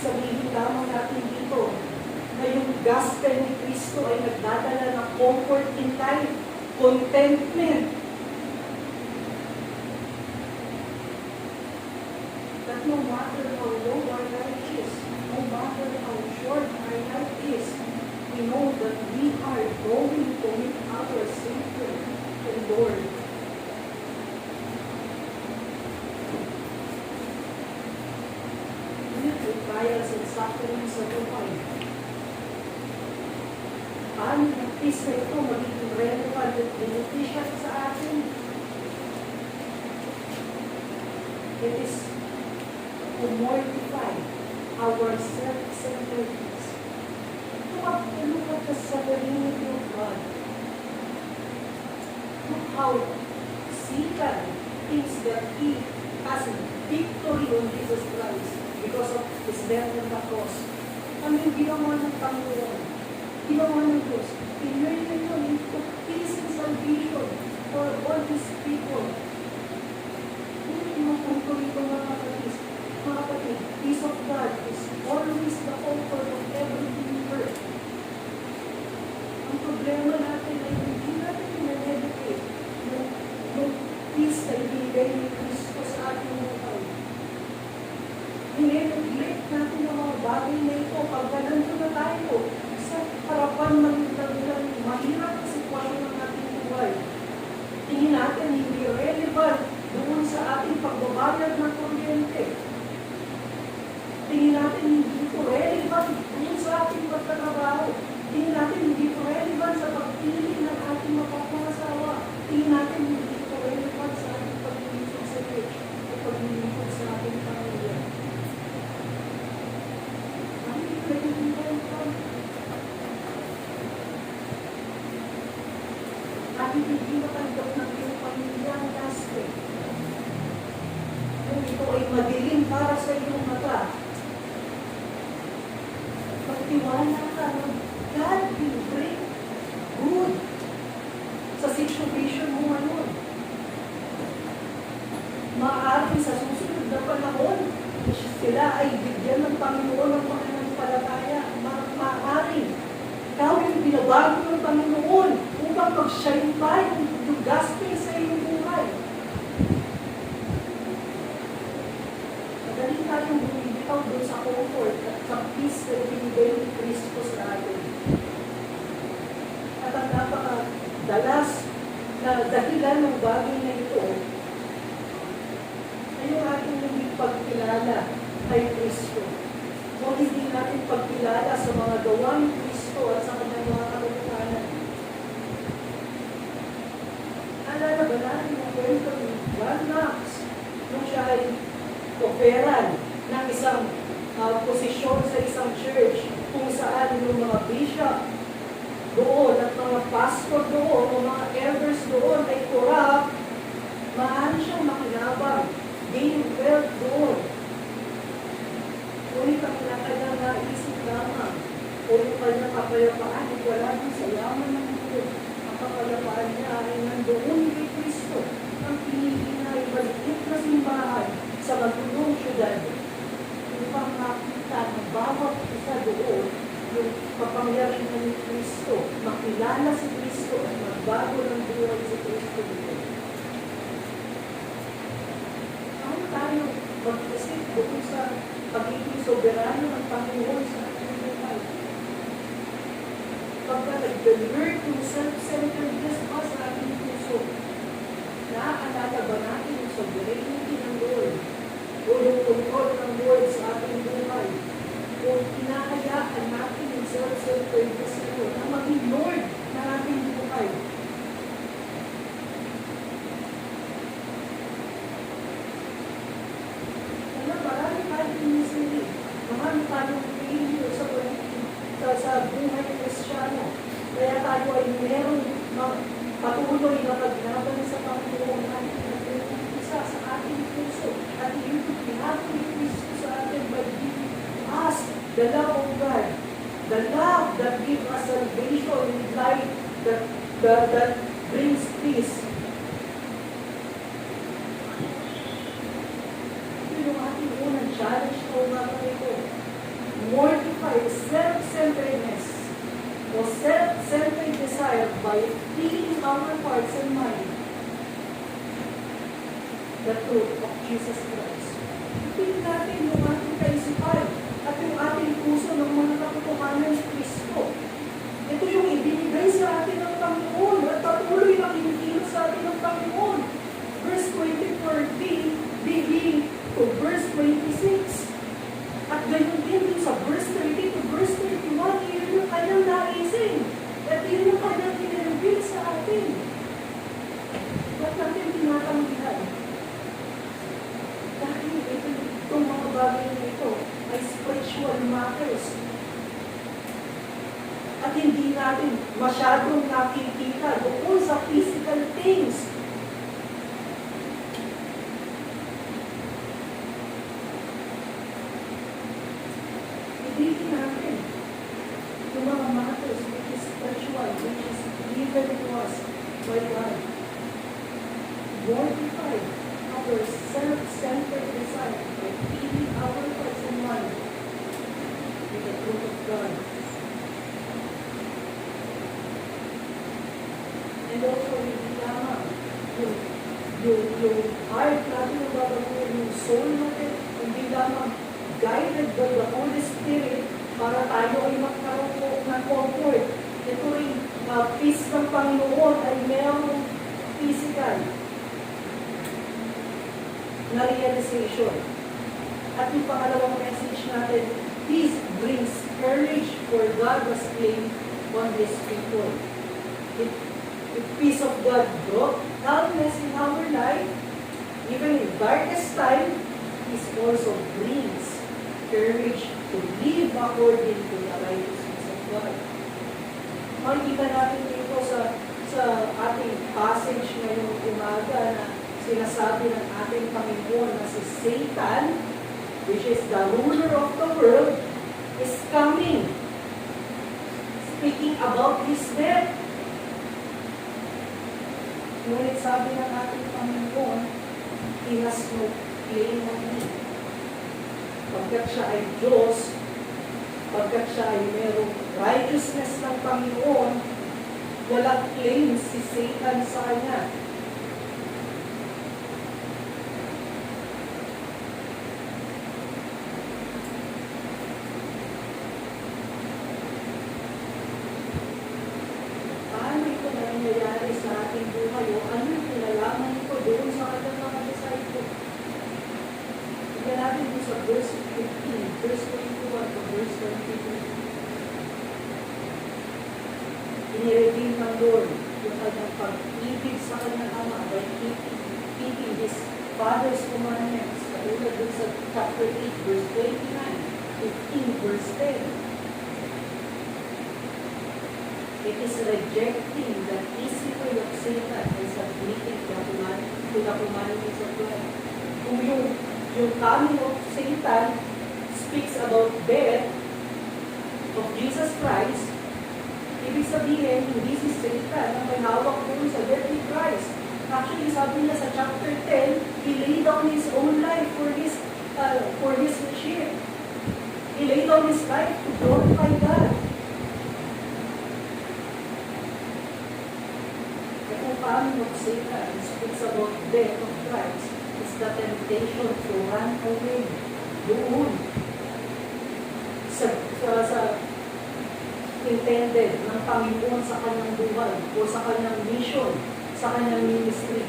sabihin lamang natin dito na yung gospel ni Kristo ay nagdadala ng comfort in life, contentment. That no matter how long our life is, no matter how short our life is, we know that we are going to meet our Savior and Lord. Trials and sufferings sa buhay. Paano yung peace na ito magiging relevant at beneficial sa atin? It is to mortify our self-centeredness. To look at the sovereignty of God. Look how Satan thinks that he has victory on Jesus Christ because of His death on the cross. Ano yung ginawa ng Panginoon? Ginawa ng Diyos. Pinray na yun into peace and salvation for all His people. Hindi mapunto ito mga kapatid. Mga kapatid, peace of God is always the comfort of every believer. Ang problema natin ay hindi natin na-meditate yung peace na ibigay ni Kristo sa ating buhay. Nineglect natin ang mga bagay na ito. Pagka nandun na tayo sa harapan ng mahirap na sitwasyon ng ating buhay, tingin natin hindi relevant doon sa ating pagbabayad ng kuryente. Tingin natin hindi ito relevant doon sa ating pagtatrabaho. Tingin natin hindi ito relevant sa pagpili ng ating mapapangasawa. Tingin natin hindi ito relevant sa ating paglilingkod sa church o paglilingkod sa ating pamilya. Bakit hindi matanggap ng iyong pamilya ang gospel? Kung ito ay madilim para sa iyong mata, magtiwala ka na God will bring good sa situation mo ngayon. Maaari sa susunod na panahon, sila ay bigyan ng Panginoon ng pananampalataya. Maaari. Ikaw yung binabago ng Panginoon upang mag-shine pa yung gospel sa iyong buhay. Madali tayong bumibitaw doon sa comfort at sa peace na ibinigay ni Kristo sa atin. At ang napakadalas na dahilan ng bagay na ito ay yung ating hindi pagkilala kay Kristo. Kung hindi natin pagkilala sa mga gawa ni Kristo at sa kanyang mga katotohanan. Alala ba natin ang kwento ni John Knox nung siya ay operan ng isang posisyon sa isang church kung saan yung mga bishop doon at mga pastor doon o mga elders doon ay corrupt, maaari siyang makinabang, gain wealth doon. Ngunit ang kanyang naisip lamang o yung kanyang kapayapaan ay wala din sa yaman ng Diyos. Ang kapayapaan niya ay nandoon kay Kristo. Ang pinili na ay maliit na simbahan sa magulong syudad upang makita ng bawat isa doon yung kapangyarihan ni Kristo, makilala si Kristo at magbago ng buhay si Kristo dito. Ano tayo mag-isip doon sa pagiging soberano ng Panginoon sa ating buhay? Pagka nag-learn yung self-centeredness pa sa ating puso, naaalala ba natin yung sovereignty ng Lord o yung control ng Lord sa ating buhay? O hinahayaan natin yung self-centeredness na yun na maging Lord na ating buhay? Marami tayong inisili, marami tayong failure sa buhay Kristiyano. Kaya tayo ay merong patuloy na paglaban sa Panginoon natin na isa sa ating puso at yung pinako ni Kristo sa atin by giving us the love of God, the love that gives us salvation and life that brings peace. Ito yung ating unang challenge o mga ito. reconciled by feeding our hearts and mind the truth of Jesus Christ. Ipin natin yung ating kaisipan at yung ating puso ng mga katotohanan ni Kristo. Ito yung ibinigay sa atin ng Panginoon at patuloy na kinikilos sa atin ng Panginoon. Verse 24b, beginning to verse 26. At ganyan din sa verse 30 to verse 31, yun yung kanyang naisin. At yun yung kanyang pinag-reveal sa atin. Ba't natin tinatanggihan? Dahil itong mga bagay na ito ay spiritual matters. At hindi natin masyadong nakikita doon sa physical things. Ibigin natin yung mga matters which is spiritual, which is given to us by God. Mortify our self-centered desire by feeding our hearts and mind with the truth of God. And also, hindi lamang yung heart natin yung babaguhin, yung soul natin, hindi lamang guided by the Holy Spirit para tayo ay magkaroon ng comfort. Ito rin, peace ng Panginoon ay merong physical na realization. At yung pangalawang message natin, peace brings courage for God was claimed on His people. The peace of God brought calmness in our life, even in darkest time, He also brings courage to live according to the righteousness of God. Makikita natin dito sa ating passage ngayong umaga na sinasabi ng ating Panginoon na si Satan, which is the ruler of the world, is coming, speaking about his death. Ngunit sabi ng ating Panginoon, he has no claim on me. Pagkat siya ay Diyos, pagkat siya ay merong righteousness ng Panginoon, walang claim si Satan sa kanya. Paano ito nangyayari sa ating buhay o ano yung kinalaman ito doon sa kanyang mga disciples? Tignan natin doon sa verse 15, verse 21 to verse 22. Inireveal ng Lord yung kanyang pag-ibig sa kanyang ama by keeping His Father's commandments. Katulad doon sa chapter 8, verse 29, 15, verse 10. It is rejecting the easy way of Satan and submitting to the commandments of God. Kung yung coming of Satan speaks about death of Jesus Christ, ibig sabihin, hindi si Satan na may hawak doon sa death ni Christ. Actually, sabi niya sa chapter 10, he laid down his own life for his sheep. He laid down his life to glorify God. The coming of Satan speaks about death of Christ. It's the temptation to run away doon sa intended ng Panginoon sa kanyang buhay o sa kanyang mission, sa kanyang ministry.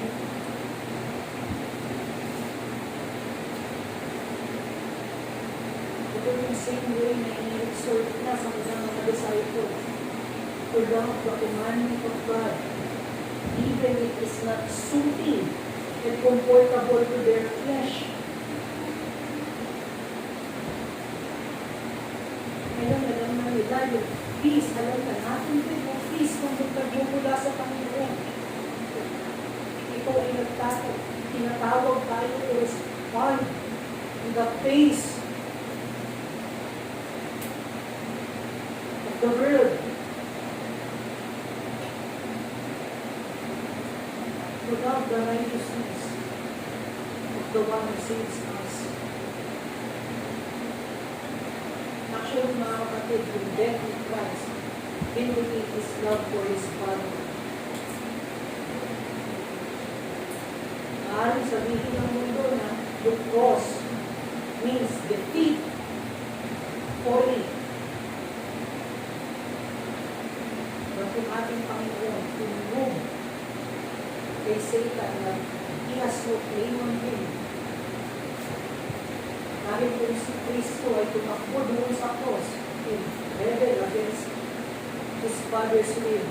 Ito yung same way na in-exhort na sa kanyang mga disciples to love the commandment of God, even if it is not suiting and comfortable to their flesh. Ngayon, alam na nila yung peace, alam na natin din yung peace kung magkagumula sa Panginoon. Ito ay tinatawag tayo to respond in the face of the world. Without the righteousness of the one who saves us. Actually, mga kapatid, yung death of Christ vindicate His love for His Father. Maaaring sabihin ng mundo na the cross means defeat, folly. But yung ating Panginoon, tumulong kay Satan na He has no claim on Him. Dahil kung si Kristo ay tumakbo doon sa cross, in rebel against His Father's will,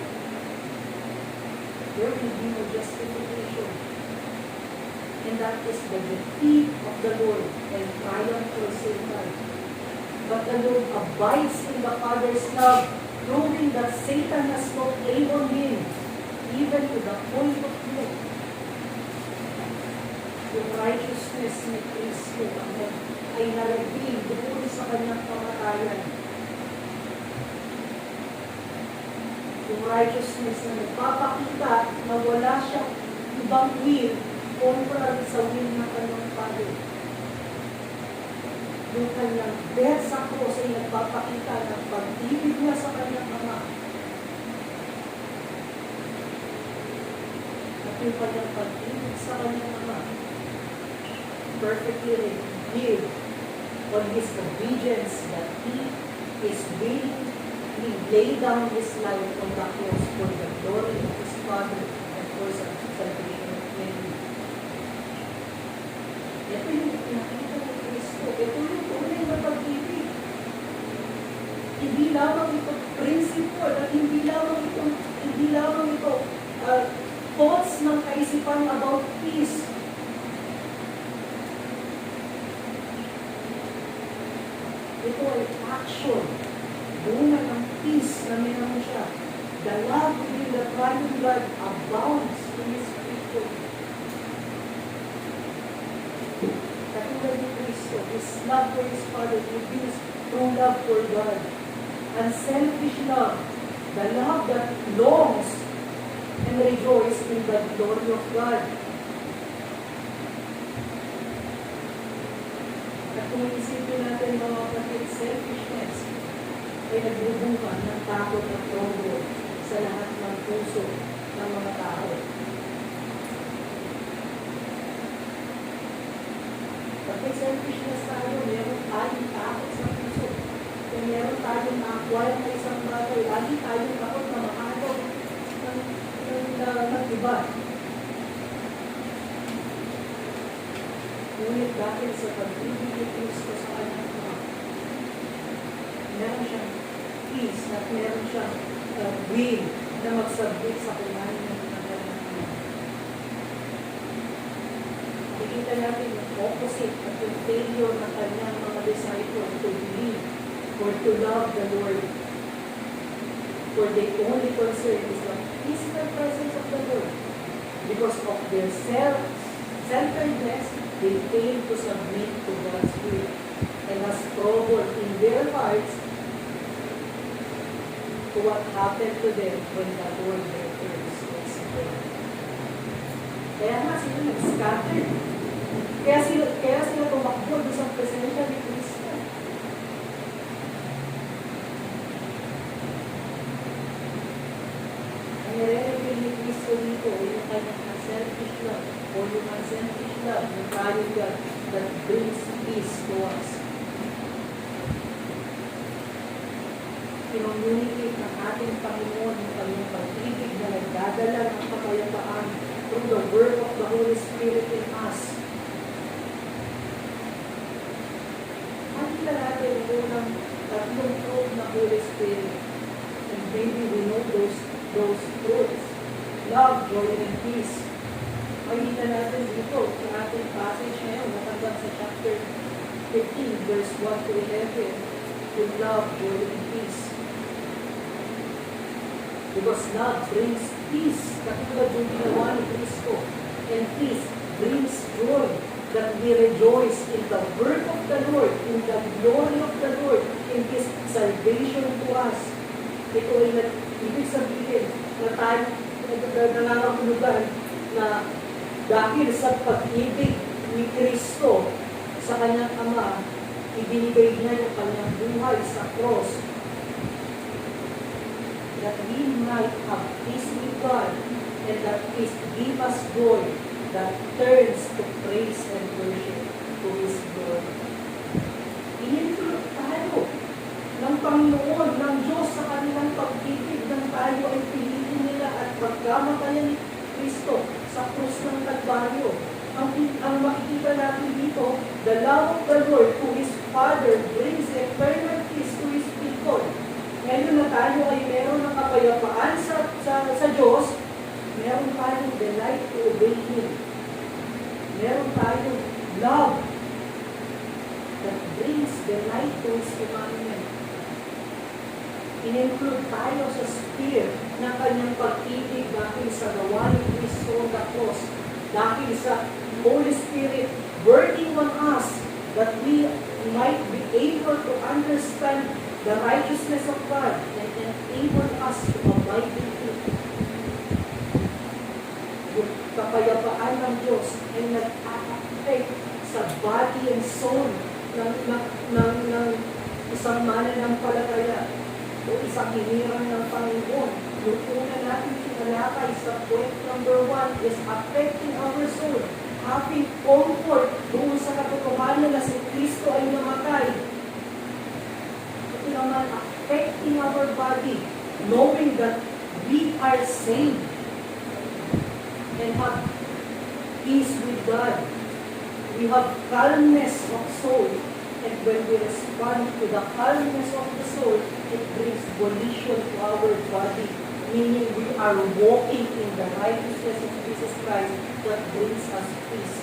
there will be no justification. And that is the defeat of the Lord and triumph for Satan. But the Lord abides in the Father's love, proving that Satan has no claim on Him, even to the point of death. Yung righteousness ni Kristo ay nalaging doon sa kanyang kamatayan. Yung righteousness na nagpapakita na wala siyang ibang will contrary sa will ng kanyang Father. Yung kanyang death sa cross ay nagpapakita ng pag-ibig niya sa kanyang Ama. At yung kanyang pag-ibig sa kanyang Ama perfectly revealed on His obedience that He is willing to lay down His life on the cross for the glory of His Father and for the salvation of many. Ito yung nakita ni Kristo. Ito yung tunay na pag-ibig. Hindi lamang ito principle at hindi lamang ito thoughts ng kaisipan about peace. Ito ay action. Bunga ng peace na meron siya. The love between the triune God abounds in His people. Katulad ni Kristo, His love for His Father reveals true love for God. Unselfish love, the love that longs and rejoices in the glory of God. At kung isipin natin mga kapatid, selfishness ay nagbubunga ng takot at trobo sa lahat ng puso ng mga tao. Pag may selfishness tayo, meron tayong takot sa puso. Kung meron tayong na-acquire na isang bagay, lagi tayong takot na makagaw ng iba. Ngunit dahil sa pag-ibig ni Kristo sa kanyang Ama, meron siyang peace at meron siyang will na magsabit sa kanyang kanyang Ama. Nakikita natin yung opposite at yung failure ng kanyang mga disciples to believe or to love the Lord. For the only concern is the physical presence of the Lord. Because of their self-centeredness, they fail to submit to God's will and has trouble in their hearts to what happened to them when the Lord returns once again. Kaya nga sila nag-scatter. Kaya sila tumakbo doon sa presensya ni Kristo. Ang nire-reveal ni Kristo dito yung kanyang unselfish love o yung unselfish love ng triune God that brings peace to us. Kinommunicate ng ating Panginoon ng kanyang pag-ibig na nagdadala ng kapayapaan through the work of the Holy Spirit in us. Nakita natin yung unang tatlong fruit ng Holy Spirit. And maybe we know those fruits. Love, joy, and peace. Makikita natin dito sa ating passage ngayon, natanggal sa chapter 15, verse 1 to 11, with love, joy, and peace. Because love brings peace, katulad yung ginawa ni Kristo. And peace brings joy, that we rejoice in the work of the Lord, in the glory of the Lord, in His salvation to us. Ito ay ibig sabihin na tayo nangangalugan na dahil sa pag-ibig ni Kristo sa kanyang Ama, ibinigay niya yung kanyang buhay sa cross that we might have peace with God, and that peace give us joy that turns to praise and worship to His glory. Inintulot tayo ng Panginoon, ng Diyos sa kanilang pag-ibig nang tayo ay piliin nila at pagkamatayan ni Kristo sa krus ng Kalbaryo. Ang makikita natin dito, the love of the Lord to His Father brings eternal peace to His people. Ngayon na tayo ay meron ng kapayapaan sa Diyos, meron tayong delight to obey Him. Meron tayong love that brings delight to His commandment. In-include tayo sa spirit ng kanyang pag-ibig dahil sa gawa ni Kristo on the cross, dahil sa Holy Spirit working on us that we might be able to understand the righteousness of God and enable us to abide in Him. Yung kapayapaan ng Diyos ay nag-affect sa body and soul ng isang mananampalataya o isang hinirang ng Panginoon. Yung una natin sinalakay sa point number 1 is affecting our soul. Having comfort doon sa katotohanan na si Kristo ay namatay. Ito naman, affecting our body, knowing that we are saved and have peace with God. We have calmness of soul, and when we respond to the calmness of the soul, it brings volition to our body, meaning we are walking in the righteousness of Jesus Christ that brings us peace.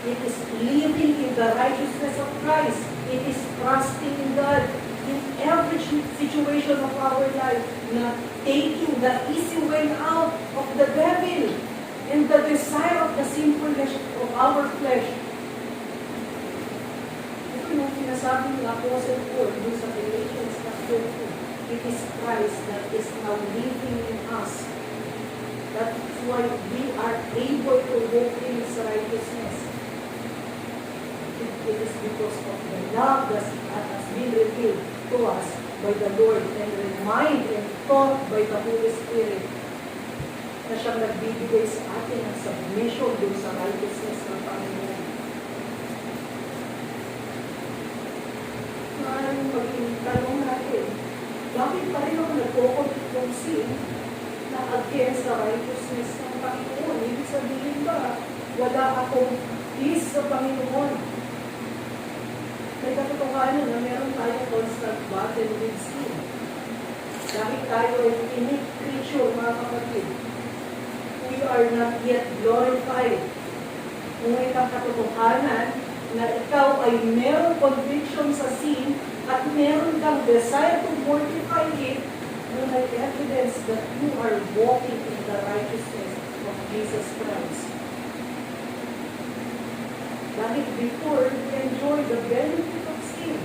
It is living in the righteousness of Christ. It is trusting in God in every situation of our life, not taking the easy way out of the devil and the desire of the sinfulness of our flesh. Ito yung sinasabi ng Apostle Paul dun sa Galatians chapter 2. It is Christ that is now living in us. That is why we are able to walk in His righteousness. It is because of the love that has been revealed to us by the Lord and reminded and taught by the Holy Spirit na siyang nagbibigay sa atin ng submission doon sa righteousness ng Panginoon. Maaaring maging tanong natin, bakit pa rin ako nagko-commit ng sin na against the righteousness ng Panginoon? Ibig sabihin ba, wala akong peace sa Panginoon? May katotohanan na meron tayong constant battle with sin. Dahil tayo ay unique creature, mga kapatid. We are not yet glorified. Ngunit ang katotohanan na ikaw ay merong conviction sa sin at meron kang desire to mortify it, yun ay evidence that you are walking in the righteousness of Jesus Christ. Dahil before you enjoy the benefit of sin,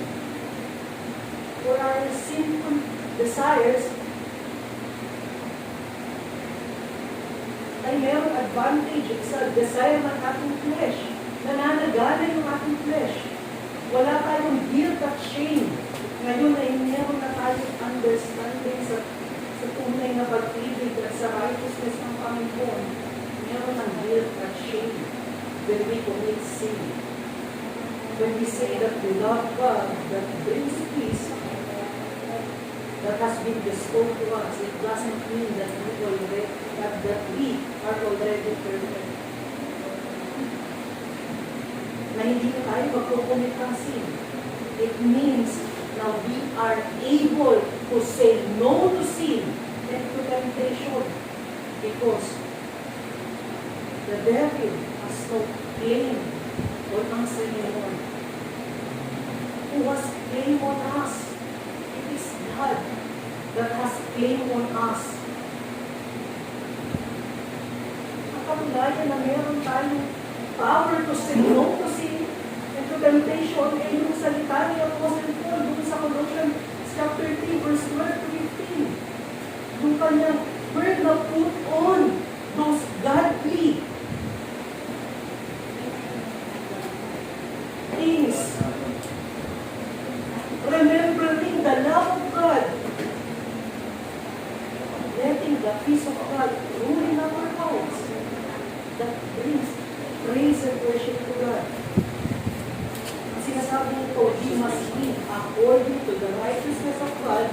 for our sinful desires, ay merong advantage sa desire ng ating flesh. Nananagana yung ating flesh. Wala tayong guilt at shame. Ngayon ay meron na tayong understanding sa tunay na pag-ibig at sa righteousness ng Panginoon. Meron ng guilt at shame when we commit sin. When we say that we love God, that brings peace, that has been bestowed to us, it doesn't mean that we are already perfect. Na hindi na tayo magkukumit ng sin. It means na we are able to say no to sin and to temptation because the devil has no claim on us anymore. Who has claim on us? It is God that has claim on us. Ang kapulayan na meron tayong power to say no to sin and to temptation ay yung salita ni Apostle Paul dun sa Colossians chapter 3 verse 12 to 15. Yung kanyang we're na put on those godly things, remembering the love of God peace of God ruling our hearts that brings praise and worship to God. Ang sinasabi nito, we must live according to the righteousness of God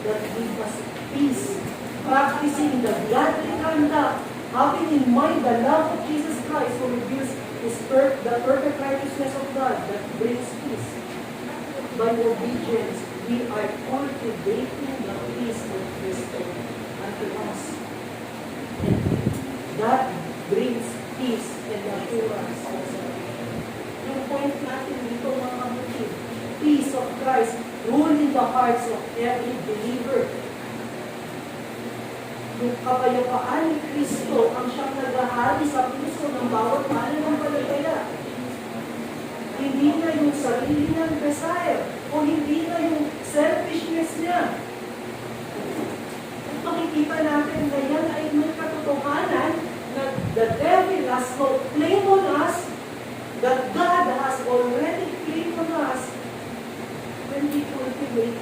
that gives us peace. Practicing the godly conduct, having in mind the love of Jesus Christ who reveals the perfect righteousness of God that brings peace. By obedience, we are cultivating the peace of Christ unto us. And that brings peace and assurance also. Yung point natin dito mga kapatid, peace of Christ ruling the hearts of every believer. Yung kapayapaan ni Kristo ang siyang naghahari sa puso ng bawat mananampalataya. Hindi na yung sarili niyang desire o hindi na yung selfishness niya. Makikita natin na yan ay may katotohanan na the devil has no claim on us, that God has already claimed on us when we cultivate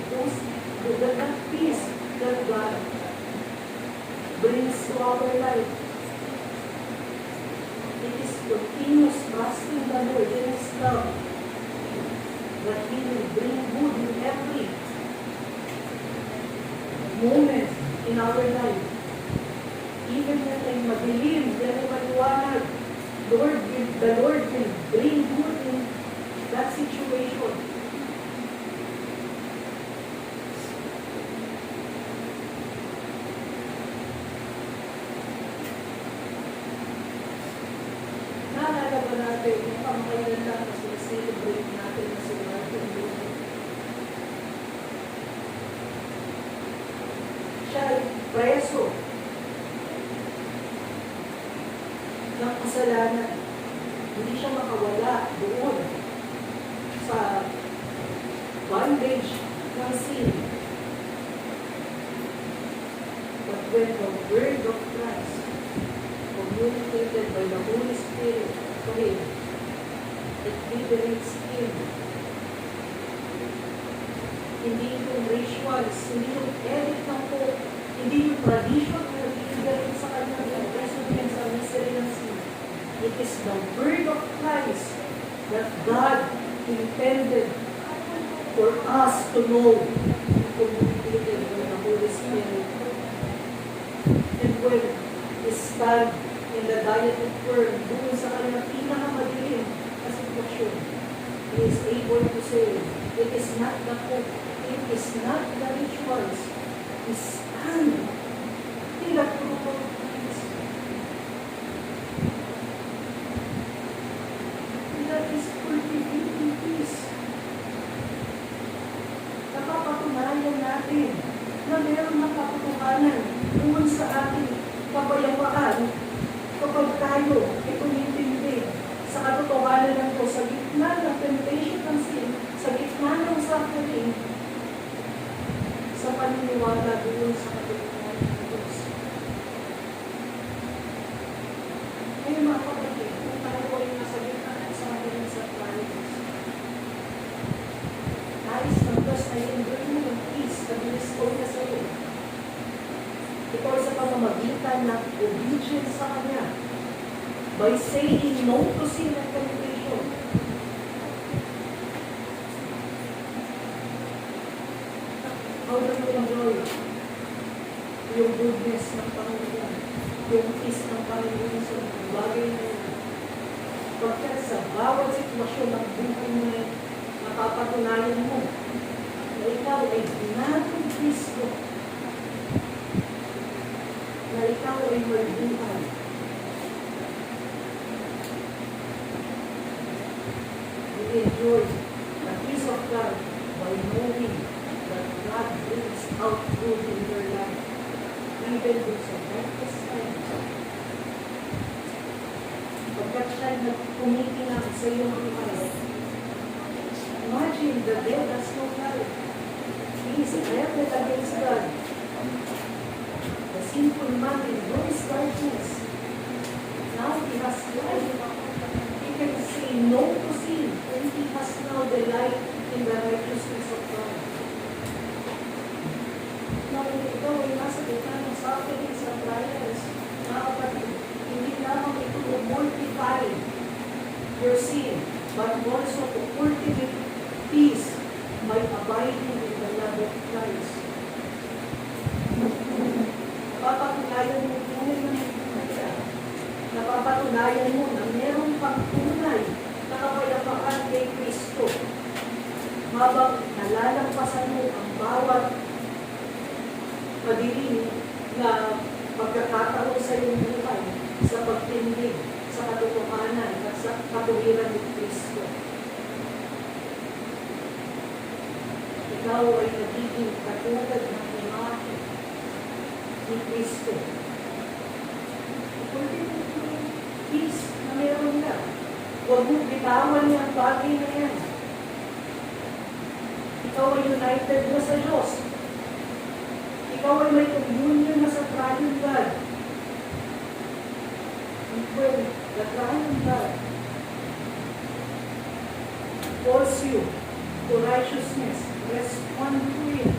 that peace that God brings to our life. It is continuous trusting the Lord in His love that He will bring good in every moment in our life. Even when ay madilim, when ay maliwanag, the Lord will bring good in that situation. Naalala ba natin yung kamakailan lang na celebrate natin na si Martin Luther? Siya ay preso ng kasalanan. Hindi siya makawala doon sa bondage ng sin. But when the word of Christ communicated by the Holy Spirit to him, it liberates him. Hindi yung rituals, hindi yung edit ng po, hindi yung tradition na nag-liberate sa kanya ng preso din sa mystery ng sin. It is the word of Christ that God intended for us to know, communicated by the Holy Spirit. And when we stand in the diatic word, doon sa kanyang pinakamadilim na sitwasyon, He is able to say, it is not the hope, it is not the rituals, we stand in the truth of Christ. That is cultivating peace. Napapatunayan natin na meron ng katotohanan doon sa ating kapayapaan kapag tayo ay tumintindi sa katotohanan ng Diyos sa gitna ng temptation ng sin, sa gitna ng suffering, sa paniniwala doon sa katotohanan ng Diyos. Ngayon mga kapatid, kung tayo ay nasa gitna ng suffering sa crisis, nais ng Diyos ay enjoy mo ng peace na binistore niya sa iyo. Ito ay sa pamamagitan ng obedience sa Kanya by saying no to sin and temptation. How do you enjoy yung goodness ng Panginoon, yung peace ng Panginoon sa bagay na yun? Pagkat sa bawat sitwasyon ng buhay mo na napapatunayan mo na ikaw ay binatong Kristo, na ikaw ay malubuhay. You enjoy the peace of God by knowing that God brings out good in your life, even with sa darkest times. Pagkat siya nagkumikinang sa iyong buhay, imagine the devil has no life. He is rebel against God. The sinful man enjoys darkness. Now he has light. He can say no to sin when he has now the light in the righteousness of God. Now, kung ikaw ay nasa gitna ng sufferings and trials, mga kapatid, hindi lamang ito to multiply your sin, but also to cultivate peace by abiding in the love of Christ. Napapatunayan mo tunay na nagpunaya. Napapatunayan mo na merong pagtunay na kapayapaan kay Kristo. Habang nalalampasan mo ang bawat padilim na pagkakataon sa iyong buhay sa pagtindig, sa katotohanan at sa katuwiran ni Kristo. Ikaw ay nagiging katulad ng imahe ni Kristo. Cultivate mo yung peace na meron ka. Huwag mo bitawan niya ang bagay na yan. Ikaw ay united na sa Diyos. Ikaw ay may communion na sa triune God. And when the triune God calls you to righteousness, respond to it.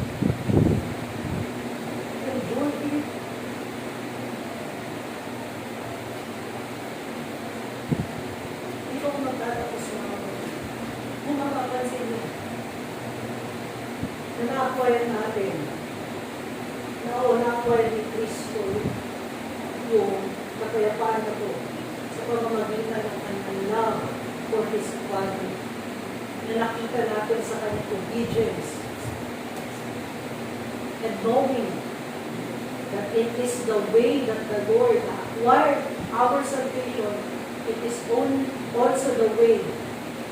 Enjoy it. Ikaw magtatapos mga kapatid. Kung mapapansin niyo, na na-acquire natin, na-acquire ni Kristo yung kapayapaan na to sa pamamagitan ng kanyang love for His body, na nakita natin sa kanyang obedience, and knowing that it is the way that the Lord acquired our salvation, it is also the way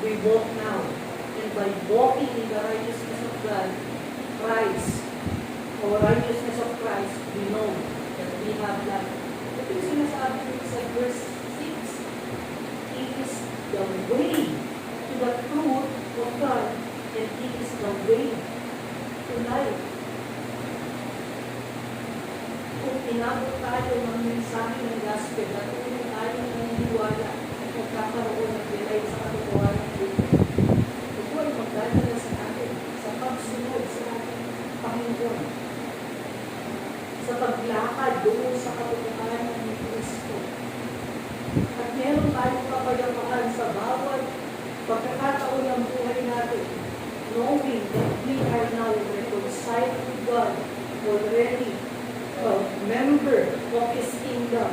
we walk now. And by walking in the righteousness of God, Christ, or righteousness of Christ, we know that we have life. Ito yung sinasabi ko sa verse 6. It is the way to the truth of God, and it is the way to life. Kung inabot tayo ng mensahe ng gospel, at kung tayo naniniwala at magkakaroon ng delight sa katotohanan ng Diyos, ito ay magdadala sa atin sa pagsunod sa Panginoon, sa paglakad doon sa katotohanan ni Kristo. At meron tayong kapayapaan sa bawat pagkakataon ng buhay natin, knowing that we are now reconciled to God, already a member of His kingdom,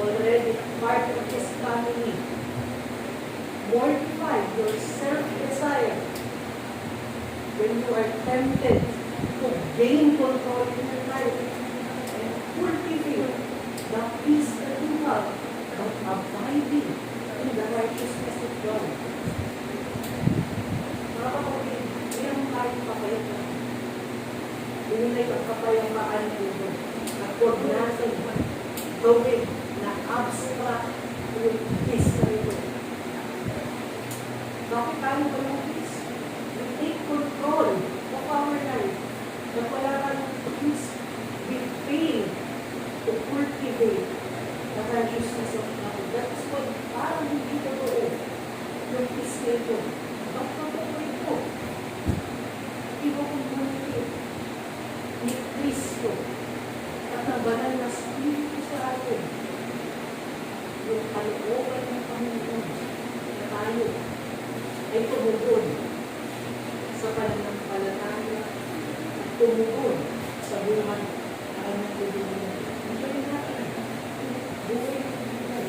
already part of His family. Mortify your self-desire when you are tempted to gain control in your life, and cultivate the peace that you have, but abiding in the righteousness of God. Mga kapatid, mayroon tayong kapayapaan. Yun ay kapayapaan nito. At huwag natin gawin na abstract yung peace na ito. Bakit tayo ba yung peace? We take control of our life. At wala tayong peace, we fail to cultivate the righteousness of God. That is what parang hindi totoo yung peace na ito. Bakit totoo ito? Iba kong communicate ni Kristo at ang banal na Espiritu sa atin, yung kalooban ng Panginoon na tayo ay tumugon sa pananampalataya at tumugon sa buhay na kanyang bibigyan. Enjoy natin buhay ng buhay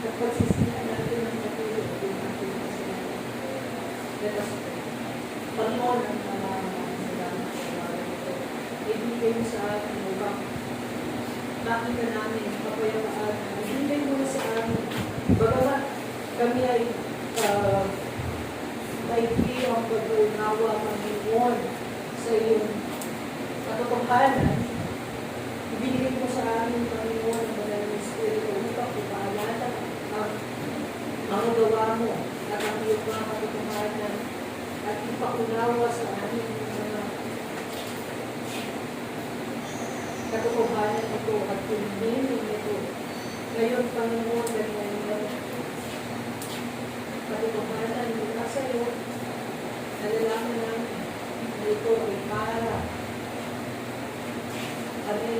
at pagsisihan natin ng matulog yung ating kasalanan. Let us pray. Panginoon, ang salamat sa araw ito. Ibigay mo sa atin upang nakita namin ang kapayapaan. Ibigay mo na sa amin. Bagamat kami ay maigli ang pag-unawa, Panginoon, sa iyong katotohanan, ibigay mo sa amin, Panginoon, ang banal na Espiritu upang ipaalala ang mga gawa mo at ang iyong mga katotohanan at ipaunawa sa amin mga katotohanan ito at pinilin ito. Ngayon, Panginoon, ganyan katotohanan mula sa iyo, nalalaman namin na ito ay para kami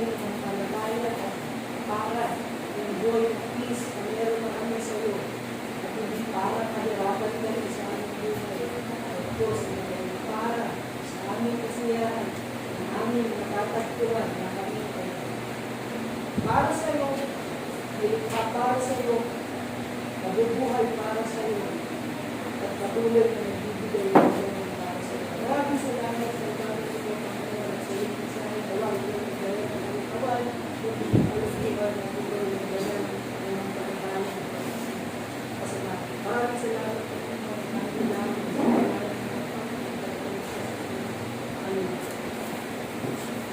para yung buhay ng peace na meron na kami sa iyo. At hindi para kahirapan ka rin sa aming buhay. At Diyos, hindi para sa aming kasiyahan, na aming natatagpuan na kami kayo. Para sa iyo, para sa iyo, nabubuhay para sa iyo, at patuloy na nagbibigay ng Panginoon para sa iyo. Maraming salamat sa Panginoon sa Panginoon at sa iyo sa aking tawag ng Panginoon ng aming tawag, kung alustihan na buhay ng Panginoon ng mga pagkakalang ng Panginoon. Maraming salamat.